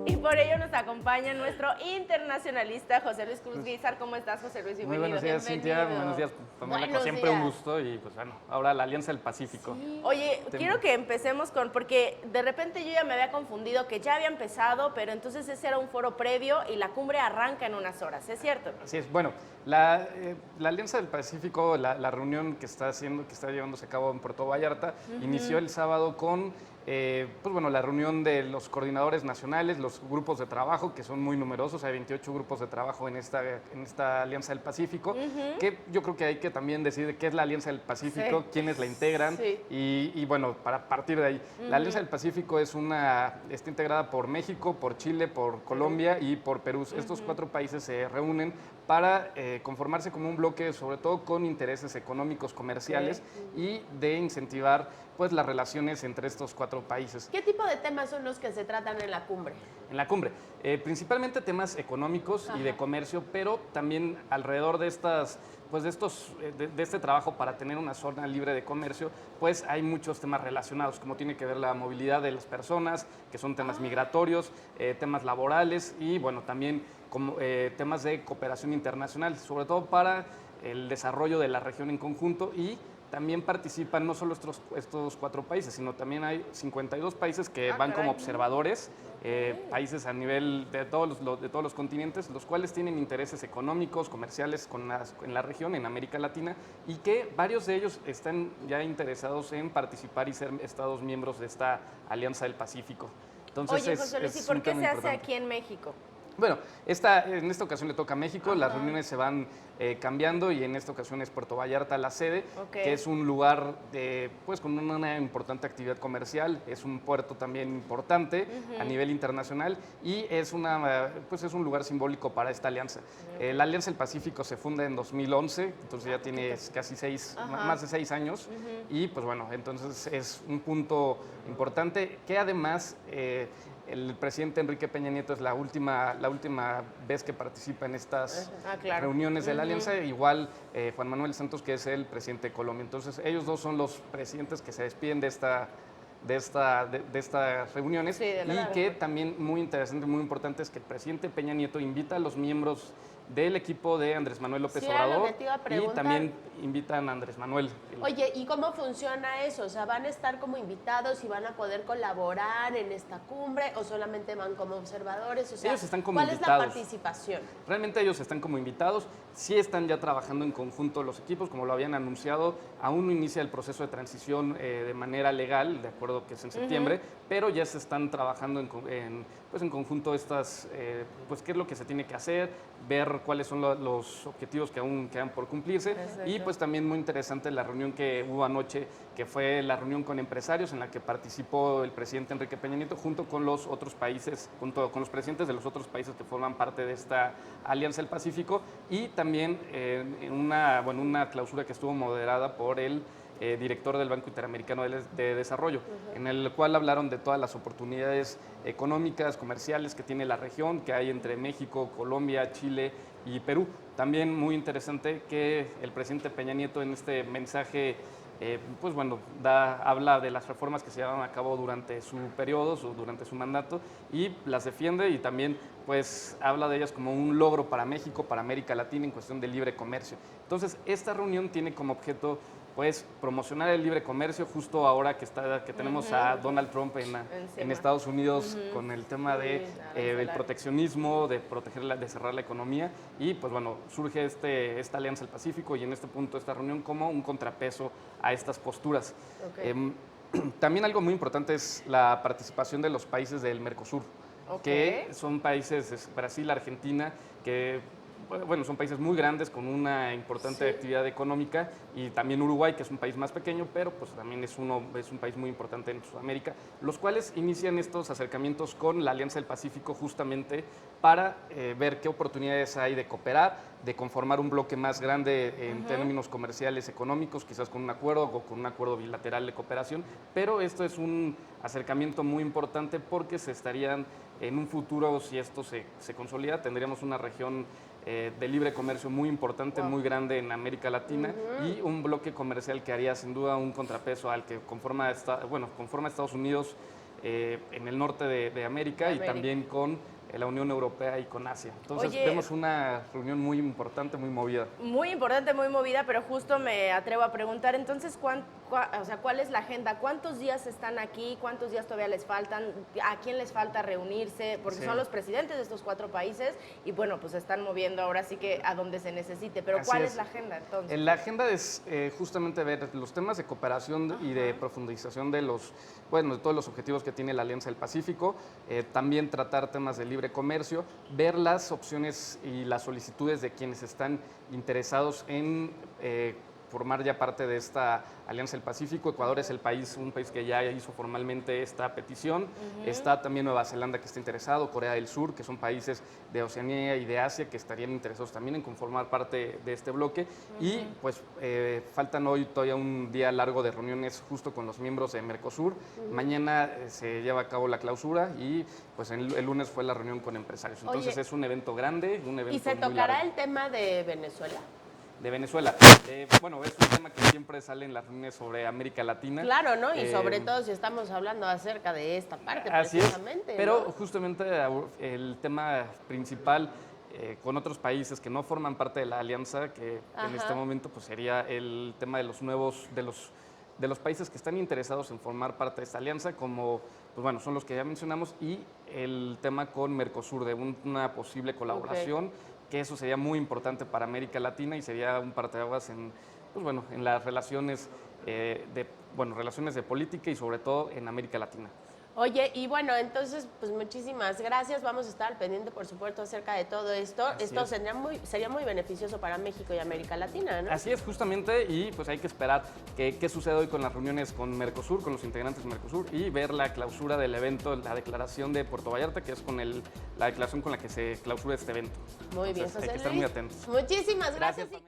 Y por ello nos acompaña nuestro internacionalista José Luis Cruz Guizar. ¿Cómo estás, José Luis? Muy buenos días, Cintia. Buenos días, Pamela. Como siempre, un gusto. Y pues bueno, ahora la Alianza del Pacífico. Sí. Oye, quiero que empecemos porque de repente yo ya me había confundido que ya había empezado, pero entonces ese era un foro previo y la cumbre arranca en unas horas, ¿es cierto? Así es. Bueno, la Alianza del Pacífico, la reunión que está llevándose a cabo en Puerto Vallarta, inició el sábado con pues bueno, la reunión de los coordinadores nacionales, los grupos de trabajo, que son muy numerosos, hay 28 grupos de trabajo en esta Alianza del Pacífico, que yo creo que hay que también decidir qué es la Alianza del Pacífico, quiénes la integran, y bueno, para partir de ahí. La Alianza del Pacífico está integrada por México, por Chile, por Colombia y por Perú. Estos 4 países se reúnen para conformarse como un bloque, sobre todo con intereses económicos, comerciales, y de incentivar pues las relaciones entre estos 4 países. ¿Qué tipo de temas son los que se tratan en la cumbre? En la cumbre, principalmente temas económicos y de comercio, pero también alrededor de este trabajo para tener una zona libre de comercio, pues hay muchos temas relacionados, como tiene que ver la movilidad de las personas, que son temas migratorios, temas laborales y bueno, también como, temas de cooperación internacional, sobre todo para el desarrollo de la región en conjunto, y también participan no solo estos 4 países, sino también hay 52 países que van como observadores, países a nivel de todos los continentes, los cuales tienen intereses económicos, comerciales en la región, en América Latina, y que varios de ellos están ya interesados en participar y ser estados miembros de esta Alianza del Pacífico. Entonces, oye, José Luis, ¿y por qué se hace aquí en México? Bueno, en esta ocasión le toca a México, las reuniones se van cambiando y en esta ocasión es Puerto Vallarta la sede, que es un lugar pues con una importante actividad comercial, es un puerto también importante a nivel internacional y es un lugar simbólico para esta alianza. La Alianza del Pacífico se funda en 2011, entonces ya tiene casi más de 6 años y pues bueno, entonces es un punto importante que además el presidente Enrique Peña Nieto es la última vez que participa en estas reuniones de la Alianza, igual Juan Manuel Santos, que es el presidente de Colombia. Entonces, ellos dos son los presidentes que se despiden de estas reuniones y que también muy interesante, muy importante es que el presidente Peña Nieto invita a los miembros del equipo de Andrés Manuel López Obrador y también invitan a Andrés Manuel. Oye, ¿y cómo funciona eso? O sea, ¿van a estar como invitados y van a poder colaborar en esta cumbre o solamente van como observadores? O sea, ellos están como ¿cuál invitados. es la participación? Realmente ellos están como invitados, sí están ya trabajando en conjunto los equipos, como lo habían anunciado, aún no inicia el proceso de transición de manera legal, de acuerdo que es en septiembre, pero ya se están trabajando en conjunto pues qué es lo que se tiene que hacer, ver cuáles son los objetivos que aún quedan por cumplirse. Exacto. Y pues también muy interesante la reunión que hubo anoche, que fue la reunión con empresarios en la que participó el presidente Enrique Peña Nieto junto con los otros países, junto con los presidentes de los otros países que forman parte de esta Alianza del Pacífico y también en una clausura que estuvo moderada por el director del Banco Interamericano de Desarrollo, en el cual hablaron de todas las oportunidades económicas, comerciales que tiene la región, que hay entre México, Colombia, Chile y Perú. También muy interesante que el presidente Peña Nieto en este mensaje pues bueno, habla de las reformas que se llevan a cabo durante su periodo, durante su mandato, y las defiende y también pues habla de ellas como un logro para México, para América Latina en cuestión de libre comercio. Entonces, esta reunión tiene como objeto pues promocionar el libre comercio justo ahora que tenemos a Donald Trump en Estados Unidos con el tema del proteccionismo, de de cerrar la economía y pues bueno, surge esta Alianza del Pacífico y en este punto esta reunión como un contrapeso a estas posturas. También algo muy importante es la participación de los países del Mercosur, que son países, Brasil, Argentina, que bueno, son países muy grandes con una importante actividad económica y también Uruguay, que es un país más pequeño, pero pues también es un país muy importante en Sudamérica, los cuales inician estos acercamientos con la Alianza del Pacífico justamente para ver qué oportunidades hay de cooperar, de conformar un bloque más grande en términos comerciales, económicos, quizás con un acuerdo o con un acuerdo bilateral de cooperación, pero esto es un acercamiento muy importante porque se estarían en un futuro, si esto se consolida, tendríamos una región de libre comercio muy importante, muy grande en América Latina y un bloque comercial que haría sin duda un contrapeso al que conforma Estados Unidos, en el norte de América y también con la Unión Europea y con Asia. Entonces, vemos una reunión muy importante, muy movida. Muy importante, muy movida, pero justo me atrevo a preguntar, entonces, ¿cuál es la agenda? ¿Cuántos días están aquí? ¿Cuántos días todavía les faltan? ¿A quién les falta reunirse? Porque son los presidentes de estos 4 países y, bueno, pues se están moviendo ahora sí que a donde se necesite. Pero ¿cuál es la agenda, entonces? La agenda es justamente ver los temas de cooperación y de profundización de todos los objetivos que tiene la Alianza del Pacífico, también tratar temas de libre comercio, ver las opciones y las solicitudes de quienes están interesados en formar ya parte de esta Alianza del Pacífico. Ecuador es un país que ya hizo formalmente esta petición. Está también Nueva Zelanda, que está interesado, Corea del Sur, que son países de Oceanía y de Asia que estarían interesados también en conformar parte de este bloque. Y pues faltan hoy todavía un día largo de reuniones justo con los miembros de Mercosur. Mañana se lleva a cabo la clausura y pues el lunes fue la reunión con empresarios. Entonces es un evento grande, un evento ¿Y se muy tocará largo. el tema de Venezuela? De Venezuela. Bueno, es un tema que siempre sale en las reuniones sobre América Latina. Claro, ¿no? Y sobre todo si estamos hablando acerca de esta parte, así precisamente. Es, pero ¿no? justamente el tema principal con otros países que no forman parte de la alianza, que en este momento pues sería el tema de los nuevos, de los países que están interesados en formar parte de esta alianza, como pues bueno, son los que ya mencionamos, y el tema con Mercosur, de una posible colaboración, que eso sería muy importante para América Latina y sería un parteaguas en las relaciones relaciones de política y sobre todo en América Latina. Oye, y bueno, entonces, pues muchísimas gracias. Vamos a estar al pendiente, por supuesto, acerca de todo esto. Esto sería muy beneficioso para México y América Latina, ¿no? Así es, justamente, y pues hay que esperar qué sucede hoy con las reuniones con Mercosur, con los integrantes de Mercosur, y ver la clausura del evento, la declaración de Puerto Vallarta, que es la declaración con la que se clausura este evento. Muy bien, Entonces, José hay que estar Luis. muy atentos. Muchísimas gracias. Pamela.